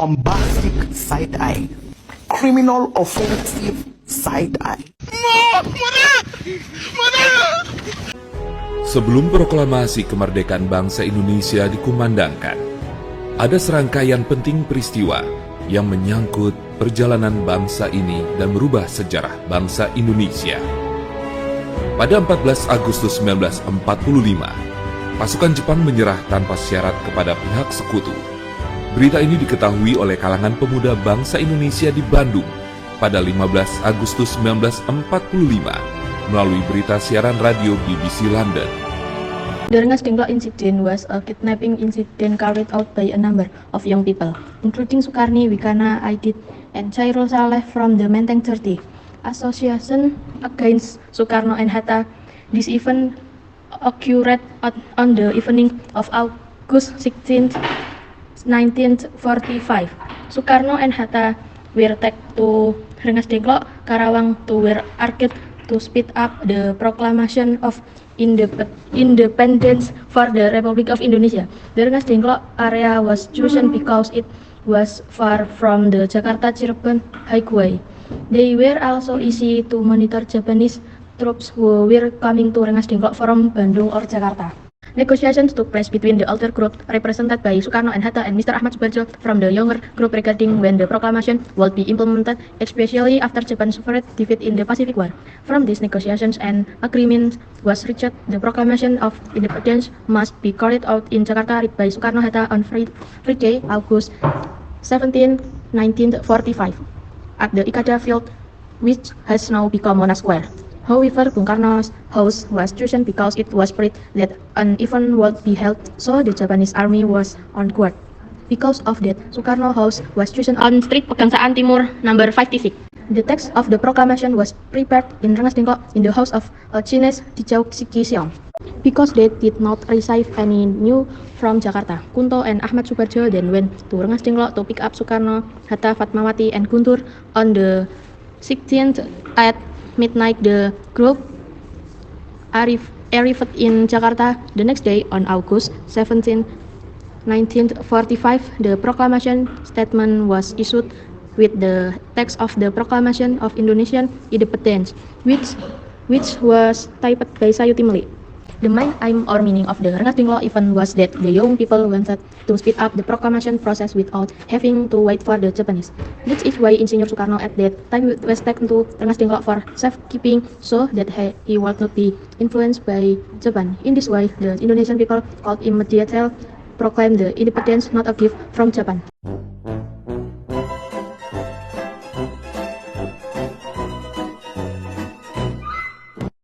bombastic side-eye, criminal offensive side-eye. Sebelum proklamasi kemerdekaan bangsa Indonesia dikumandangkan, ada serangkaian penting peristiwa yang menyangkut perjalanan bangsa ini dan merubah sejarah bangsa Indonesia. Pada 14 Agustus 1945, pasukan Jepang menyerah tanpa syarat kepada pihak sekutu. Berita ini diketahui oleh kalangan pemuda bangsa Indonesia di Bandung pada 15 Agustus 1945 melalui berita siaran radio BBC London. The Rengas Dengklok incident was a kidnapping incident carried out by a number of young people, including Sukarni, Wikana, Aidit, and Chairul Saleh from the Menteng 30 Association against Sukarno and Hatta. This event occurred on the evening of August 16, 1945. Sukarno and Hatta were taken to Rengas Dengklok, Karawang to were arcade to speed up the proclamation of independence for the Republic of Indonesia. The Rengas Dengklok area was chosen because it was far from the Jakarta-Cirebon highway. They were also easy to monitor Japanese troops who were coming to Rengas Dengklok from Bandung or Jakarta. Negotiations took place between the older group represented by Sukarno and Hatta and Mr. Ahmad Subarjo from the younger group regarding when the proclamation would be implemented, especially after Japan suffered defeat in the Pacific War. From these negotiations, an agreement was reached. The proclamation of independence must be carried out in Jakarta by Sukarno Hatta on Friday, August 17, 1945, at the Ikada Field, which has now become Monas Square. However, Bung Karno's house was chosen because it was prayed that an event would be held, so the Japanese army was on guard. Because of that, Sukarno House was chosen on Street Pegangsaan Timur, number 56. The text of the proclamation was prepared in Rengas Dengklok in the house of a Chinese Dijau Siki Siong. Because they did not receive any news from Jakarta, Kunto and Ahmad Subarjo then went to Rengas Dengklok to pick up Sukarno, Hatta, Fatmawati, and Guntur on the 16th at midnight. The group arrived in Jakarta the next day on August 17, 1945. The proclamation statement was issued with the text of the Proclamation of Indonesian Independence, which was typed by Sayuti Melik. The main aim or meaning of the Rengas Dengklok event was that the young people wanted to speed up the proclamation process without having to wait for the Japanese. This is why Insinyur Sukarno at that time was taken to Rengas Dengklok for safekeeping so that he would not be influenced by Japan. In this way, the Indonesian people could immediately proclaim the independence, not a gift from Japan.